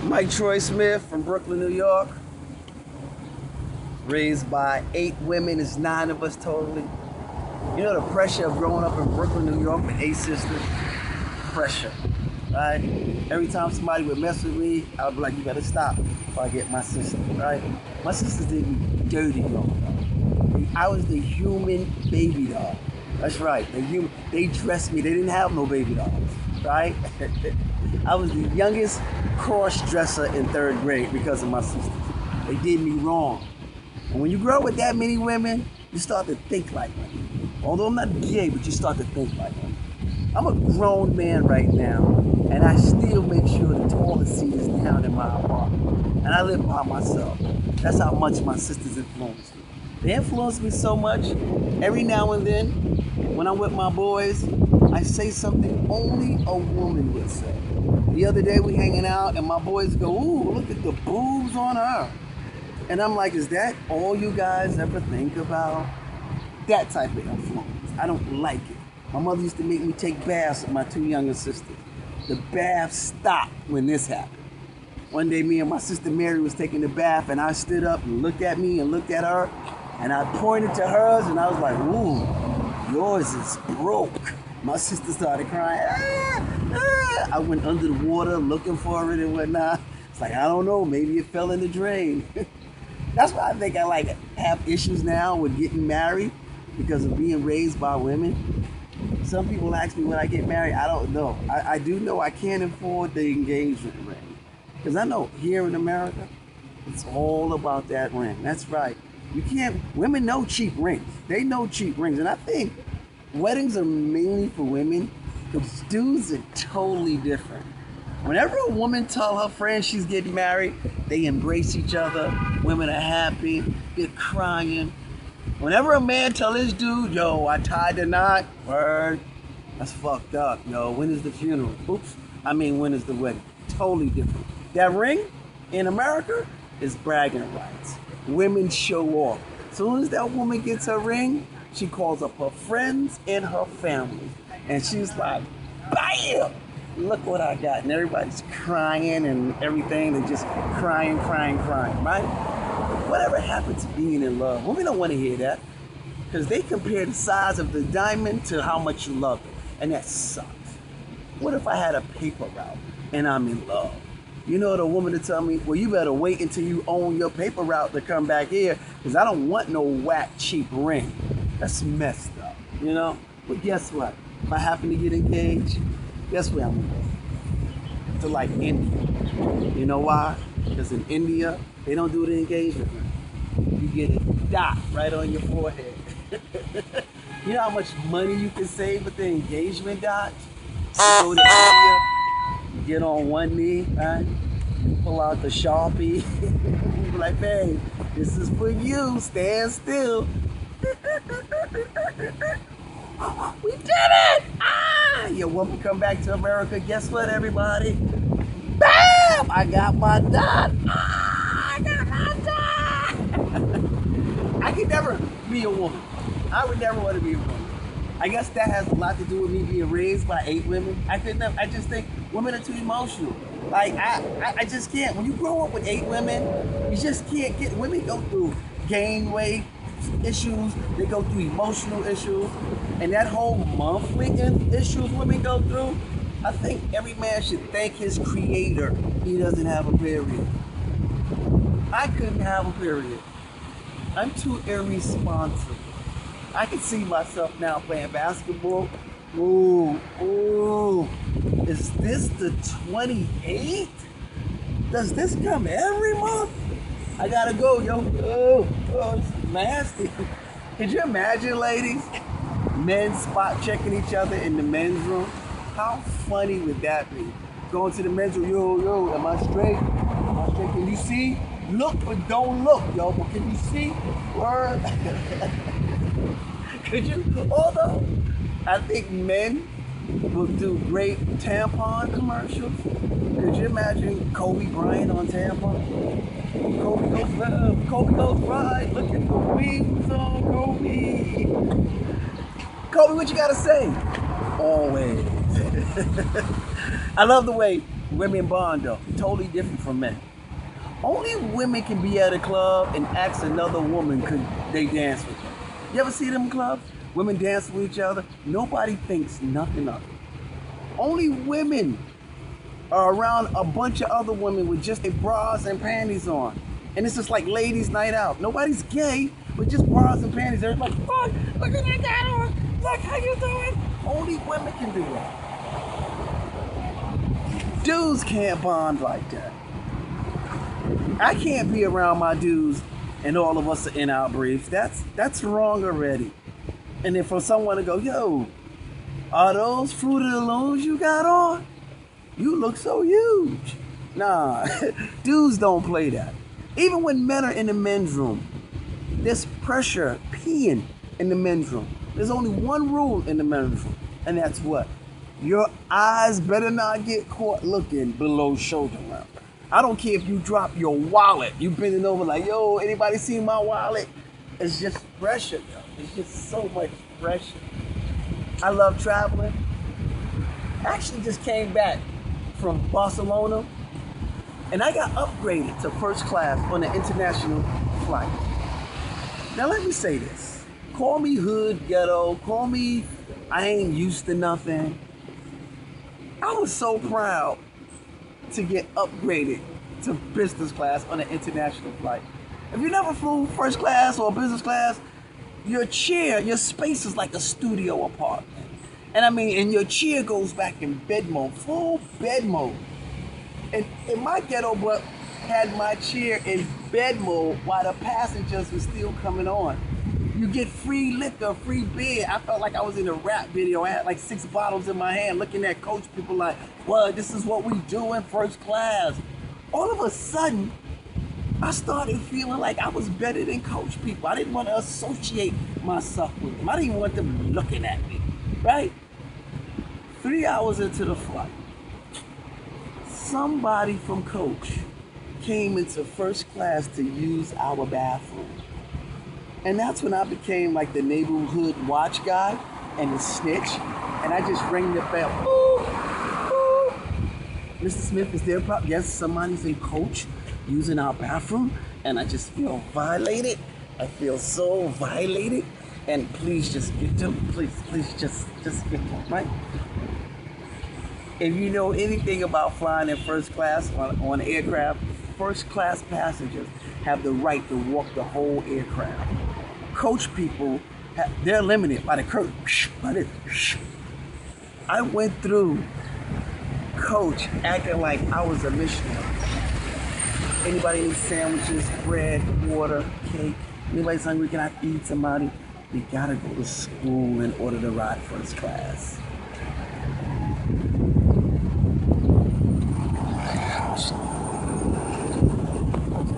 Mike Troy Smith from Brooklyn, New York. Raised by 8 women, it's 9 of us totally. You know the pressure of growing up in Brooklyn, New York with 8 sisters? Pressure, right? Every time somebody would mess with me, I would be like, you better stop before I get my sister, right? My sisters did me dirty growing up. I was the human baby doll. That's right, they dressed me, they didn't have no baby dolls, right? I was the youngest cross-dresser in 3rd grade because of my sisters. They did me wrong. And when you grow up with that many women, you start to think like women. Although I'm not gay, but you start to think like women. I'm a grown man right now, and I still make sure the toilet seat is down in my apartment. And I live by myself. That's how much my sisters influenced me. They influenced me so much, every now and then, when I'm with my boys, I say something only a woman would say. The other day we hanging out, and my boys go, ooh, look at the boobs on her. And I'm like, is that all you guys ever think about? That type of influence. I don't like it. My mother used to make me take baths with my 2 younger sisters. The bath stopped when this happened. One day, me and my sister Mary was taking a bath, and I stood up and looked at me and looked at her, and I pointed to hers, and I was like, ooh, yours is broke. My sister started crying. I went under the water looking for it and whatnot. It's like, I don't know, maybe it fell in the drain. That's why I think I have issues now with getting married, because of being raised by women. Some people ask me when I get married, I don't know. I do know I can't afford the engagement ring. Because I know here in America, it's all about that ring. That's right. Women know cheap rings. They know cheap rings. And I think weddings are mainly for women, because dudes are totally different. Whenever a woman tells her friends she's getting married, they embrace each other. Women are happy. They're crying. Whenever a man tell his dude, yo, I tied the knot, word, that's fucked up, yo. When is the funeral? Oops. When is the wedding? Totally different. That ring in America is bragging rights. Women show off. As soon as that woman gets her ring, she calls up her friends and her family. And she's like, bam! Look what I got. And everybody's crying and everything. They're just crying, right? Whatever happened to being in love? Women don't want to hear that, because they compare the size of the diamond to how much you love it. And that sucks. What if I had a paper route and I'm in love? You know, the woman to tell me, well, you better wait until you own your paper route to come back here, because I don't want no whack cheap ring. That's messed up, you know? But guess what? If I happen to get engaged, guess where I'm going? To India. You know why? Because in India, they don't do the engagement ring. You get a dot right on your forehead. You know how much money you can save with the engagement dot? You go to India, you get on one knee, right? You pull out the Sharpie. You be like, babe, this is for you. Stand still. We did it! Your woman come back to America. Guess what, everybody? Bam! I got my dot. I got my dot. I could never be a woman. I would never want to be a woman. I guess that has a lot to do with me being raised by 8 women. I just think women are too emotional. I just can't. When you grow up with 8 women, you just can't get. Women go through gain weight issues. They go through emotional issues, and that whole monthly issues women go through. I think every man should thank his creator he doesn't have a period. I couldn't have a period. I'm too irresponsible. I can see myself now playing basketball. Ooh. Is this the 28th? Does this come every month? I gotta go, yo. Oh, it's nasty. Could you imagine, ladies? Men spot checking each other in the men's room. How funny would that be? Going to the men's room, yo, am I straight? Am I straight? Can you see? Look, but don't look, yo. But can you see? Word. Could you? Although, I think men will do great tampon commercials. Could you imagine Kobe Bryant on tampon? Kobe goes right. Look at the wings on Kobe. Kobe, what you gotta say? Always. I love the way Women bond though, totally different from men. Only women can be at a club and ask another woman could they dance with them. You ever see them clubs? Women dance with each other. Nobody thinks nothing of it. Only women are around a bunch of other women with just their bras and panties on. And it's just like ladies' night out. Nobody's gay, but just bras and panties. They're like, oh, look at that guy on. Look how you doing. Only women can do that. Dudes can't bond like that. I can't be around my dudes and all of us are in our briefs. That's wrong already. And then for someone to go, yo, are those Fruit of the Looms you got on? You look so huge. Nah, dudes don't play that. Even when men are in the men's room, there's pressure peeing in the men's room. There's only one rule in the men's room, and that's what? Your eyes better not get caught looking below shoulder level. I don't care if you drop your wallet. You bending over like, yo, anybody see my wallet? It's just pressure, yo. It's just so much pressure. I love traveling. I actually just came back from Barcelona, and I got upgraded to first class on an international flight. Now let me say this. Call me hood ghetto. Call me I ain't used to nothing. I was so proud to get upgraded to business class on an international flight. If you never flew first class or business class, your chair, your space is like a studio apartment. And I mean, and your chair goes back in bed mode, full bed mode. And my ghetto butt had my chair in bed mode while the passengers were still coming on. You get free liquor, free beer. I felt like I was in a rap video. I had like 6 bottles in my hand looking at coach people like, well, this is what we do in first class. All of a sudden, I started feeling like I was better than coach people. I didn't want to associate myself with them. I didn't want them looking at me, right? 3 hours into the flight, somebody from coach came into first class to use our bathroom. And that's when I became like the neighborhood watch guy and the snitch. And I just rang the bell. Ooh, ooh. Mr. Smith, is there a problem? Yes, somebody's in coach using our bathroom. And I just feel violated. I feel so violated. And please just get them. Please just get them, right? If you know anything about flying in first class on an aircraft, first class passengers have the right to walk the whole aircraft. Coach people, they're limited by the curtain. I went through coach acting like I was a missionary. Anybody need sandwiches, bread, water, cake? Anybody's hungry? Can I feed somebody? You gotta go to school in order to ride first class.